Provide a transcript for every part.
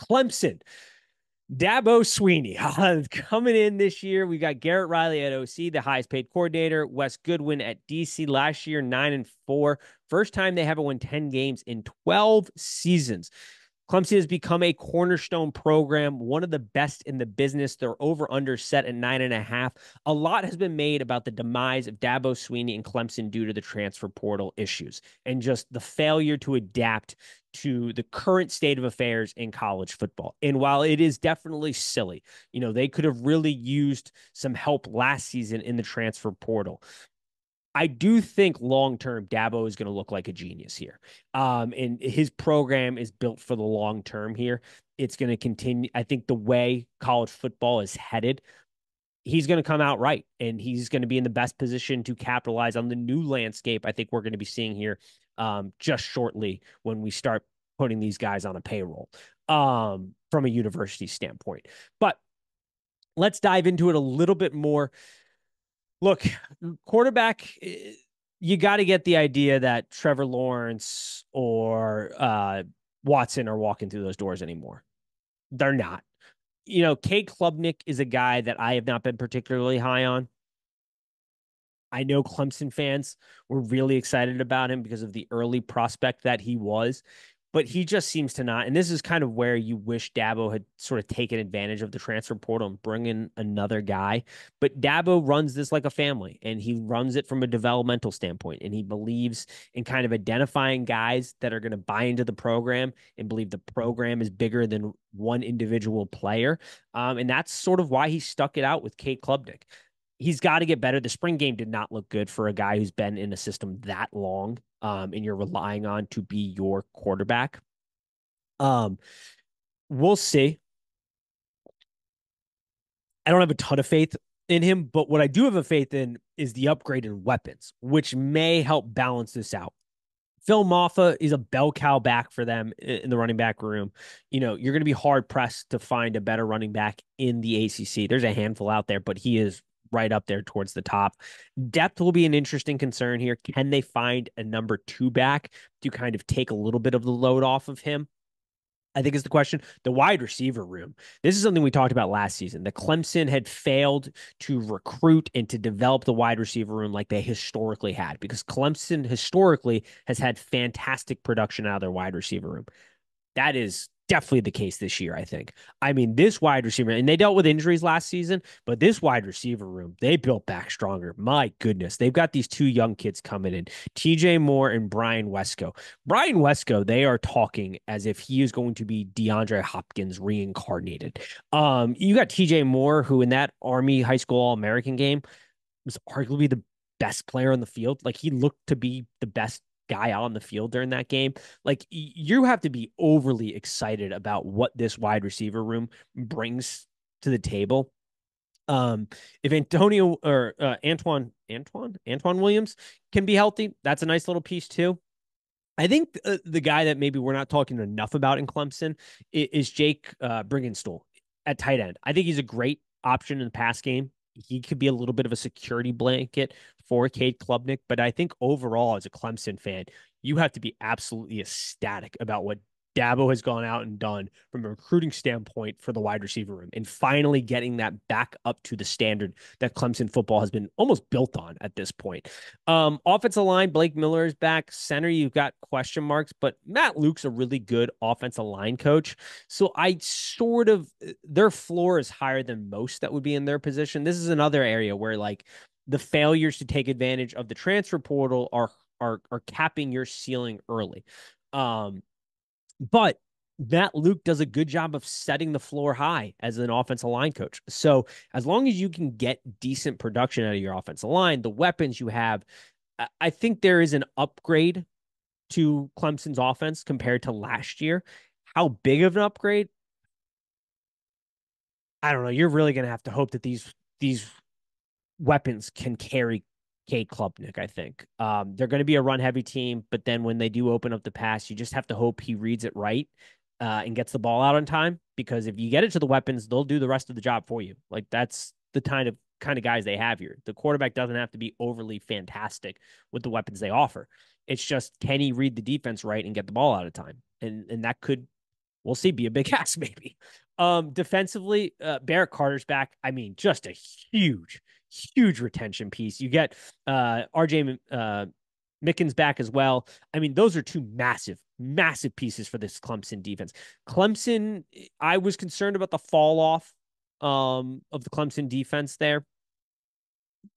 Clemson. Dabo Sweeney coming in this year. We got Garrett Riley at OC, the highest paid coordinator. Wes Goodwin at DC last year, 9-4. First time they haven't won 10 games in 12 seasons. Clemson has become a cornerstone program, one of the best in the business. They're over under set at 9.5. A lot has been made about the demise of Dabo Sweeney and Clemson due to the transfer portal issues and just the failure to adapt to the current state of affairs in college football. And while it is definitely silly, they could have really used some help last season in the transfer portal. I do think long term Dabo is going to look like a genius here. And his program is built for the long term here. It's going to continue. I think the way college football is headed, he's going to come out right, and he's going to be in the best position to capitalize on the new landscape I think we're going to be seeing here just shortly when we start putting these guys on a payroll from a university standpoint. But let's dive into it a little bit more. Look, quarterback, you got to get the idea that Trevor Lawrence or Watson are walking through those doors anymore. They're not. Cade Klubnik is a guy that I have not been particularly high on. I know Clemson fans were really excited about him because of the early prospect that he was, but he just seems to not. And this is kind of where you wish Dabo had sort of taken advantage of the transfer portal and bring in another guy. But Dabo runs this like a family, and he runs it from a developmental standpoint. And he believes in kind of identifying guys that are going to buy into the program and believe the program is bigger than one individual player. And that's sort of why he stuck it out with Cade Klubnik. He's got to get better. The spring game did not look good for a guy who's been in a system that long, and you're relying on to be your quarterback. We'll see. I don't have a ton of faith in him, but what I do have a faith in is the upgraded weapons, which may help balance this out. Phil Maffa is a bell cow back for them in the running back room. You're going to be hard pressed to find a better running back in the ACC. There's a handful out there, but he is right up there towards the top. Depth will be an interesting concern here. Can they find a number two back to kind of take a little bit of the load off of him? I think is the question. The wide receiver room. This is something we talked about last season. The Clemson had failed to recruit and to develop the wide receiver room like they historically had, because Clemson historically has had fantastic production out of their wide receiver room. That is definitely the case this year, I think. I mean, this wide receiver, and they dealt with injuries last season, but this wide receiver room, they built back stronger. My goodness. They've got these two young kids coming in, TJ Moore and Brian Wesco. Brian Wesco, they are talking as if he is going to be DeAndre Hopkins reincarnated. You got TJ Moore, who in that Army high school All-American game was arguably the best player on the field. Like, he looked to be the best guy out on the field during that game. Like, you have to be overly excited about what this wide receiver room brings to the table. If Antonio or Antoine Williams can be healthy, that's a nice little piece too. I think the guy that maybe we're not talking enough about in Clemson is Jake Brigenstool at tight end. I think he's a great option in the pass game. He could be a little bit of a security blanket for Cade Klubnik, but I think overall, as a Clemson fan, you have to be absolutely ecstatic about what Dabo has gone out and done from a recruiting standpoint for the wide receiver room, and finally getting that back up to the standard that Clemson football has been almost built on at this point. Offensive line, Blake Miller is back. Center, you've got question marks, but Matt Luke's a really good offensive line coach. So their floor is higher than most that would be in their position. This is another area where, like, the failures to take advantage of the transfer portal are capping your ceiling early. But Matt Luke does a good job of setting the floor high as an offensive line coach. So as long as you can get decent production out of your offensive line, the weapons you have, I think there is an upgrade to Clemson's offense compared to last year. How big of an upgrade? I don't know. You're really going to have to hope that these weapons can carry Cade Klubnik, I think. They're going to be a run heavy team, but then when they do open up the pass, you just have to hope he reads it right and gets the ball out on time. Because if you get it to the weapons, they'll do the rest of the job for you. Like, that's the kind of guys they have here. The quarterback doesn't have to be overly fantastic with the weapons they offer. It's just, can he read the defense right and get the ball out of time? And that could We'll see. Be a big ass, maybe. Defensively, Barrett Carter's back. I mean, just a huge retention piece. You get RJ Mickens back as well. I mean, those are two massive pieces for this Clemson defense. Clemson, I was concerned about the fall off of the Clemson defense there.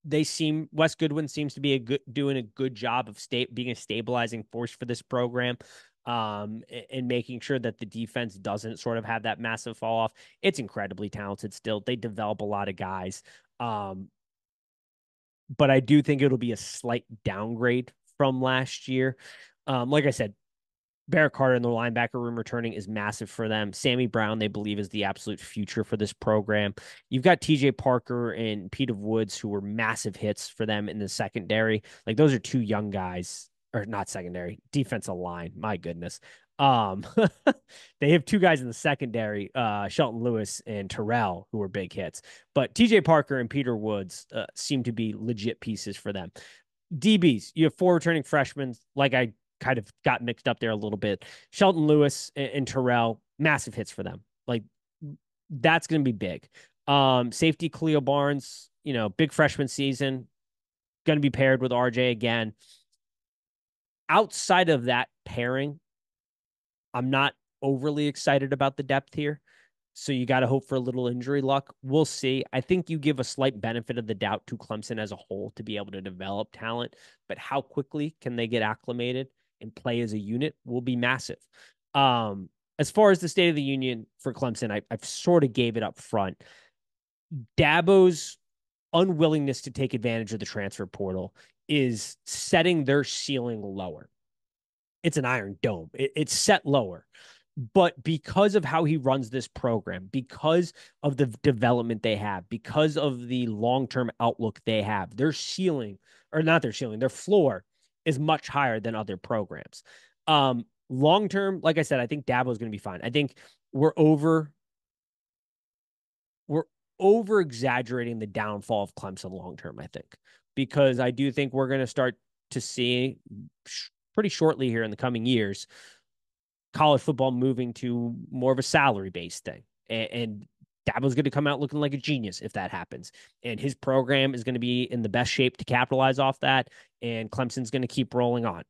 Wes Goodwin seems to be doing a good job of being a stabilizing force for this program, and making sure that the defense doesn't sort of have that massive fall off. It's incredibly talented still. They develop a lot of guys. But I do think it'll be a slight downgrade from last year. Like I said, Barrett Carter in the linebacker room returning is massive for them. Sammy Brown, they believe, is the absolute future for this program. You've got TJ Parker and Peter Woods, who were massive hits for them in the secondary. Like, those are two young guys, or not secondary, defensive line. My goodness. They have two guys in the secondary, Shelton Lewis and Terrell, who are big hits. But TJ Parker and Peter Woods seem to be legit pieces for them. DBs, you have 4 returning freshmen, like I kind of got mixed up there a little bit. Shelton Lewis and Terrell, massive hits for them. Like, that's going to be big. Safety Cleo Barnes, big freshman season, going to be paired with RJ again. Outside of that pairing, I'm not overly excited about the depth here. So you got to hope for a little injury luck. We'll see. I think you give a slight benefit of the doubt to Clemson as a whole to be able to develop talent, but how quickly can they get acclimated and play as a unit will be massive. As far as the State of the Union for Clemson, I've sort of gave it up front. Dabo's unwillingness to take advantage of the transfer portal is setting their ceiling lower. It's an iron dome. It's set lower. But because of how he runs this program, because of the development they have, because of the long-term outlook they have, their floor is much higher than other programs. Long-term, like I said, I think Dabo is going to be fine. I think we're over-exaggerating the downfall of Clemson long-term, I think, because I do think we're going to start to see pretty shortly here in the coming years college football moving to more of a salary-based thing. And Dabo's going to come out looking like a genius if that happens. And his program is going to be in the best shape to capitalize off that. And Clemson's going to keep rolling on.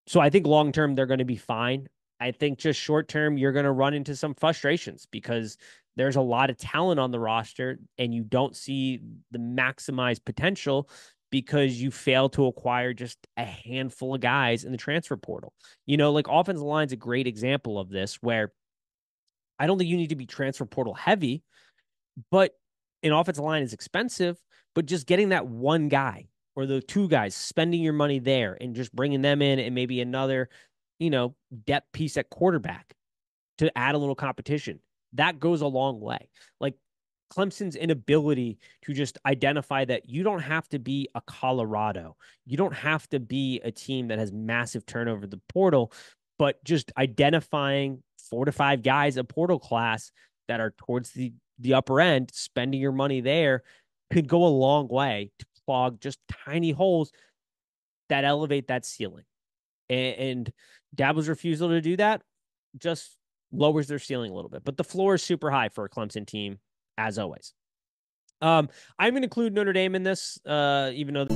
So I think long-term, they're going to be fine. I think just short-term, you're going to run into some frustrations because there's a lot of talent on the roster and you don't see the maximized potential because you fail to acquire just a handful of guys in the transfer portal. Like offensive line's a great example of this, where I don't think you need to be transfer portal heavy, but an offensive line is expensive, but just getting that one guy or the two guys, spending your money there and just bringing them in and maybe another, depth piece at quarterback to add a little competition, that goes a long way. Like, Clemson's inability to just identify that you don't have to be a Colorado. You don't have to be a team that has massive turnover in the portal, but just identifying 4 to 5 guys a portal class that are towards the upper end, spending your money there could go a long way to clog just tiny holes that elevate that ceiling. And Dabo's refusal to do that just lowers their ceiling a little bit. But the floor is super high for a Clemson team, as always. I'm going to include Notre Dame in this, even though...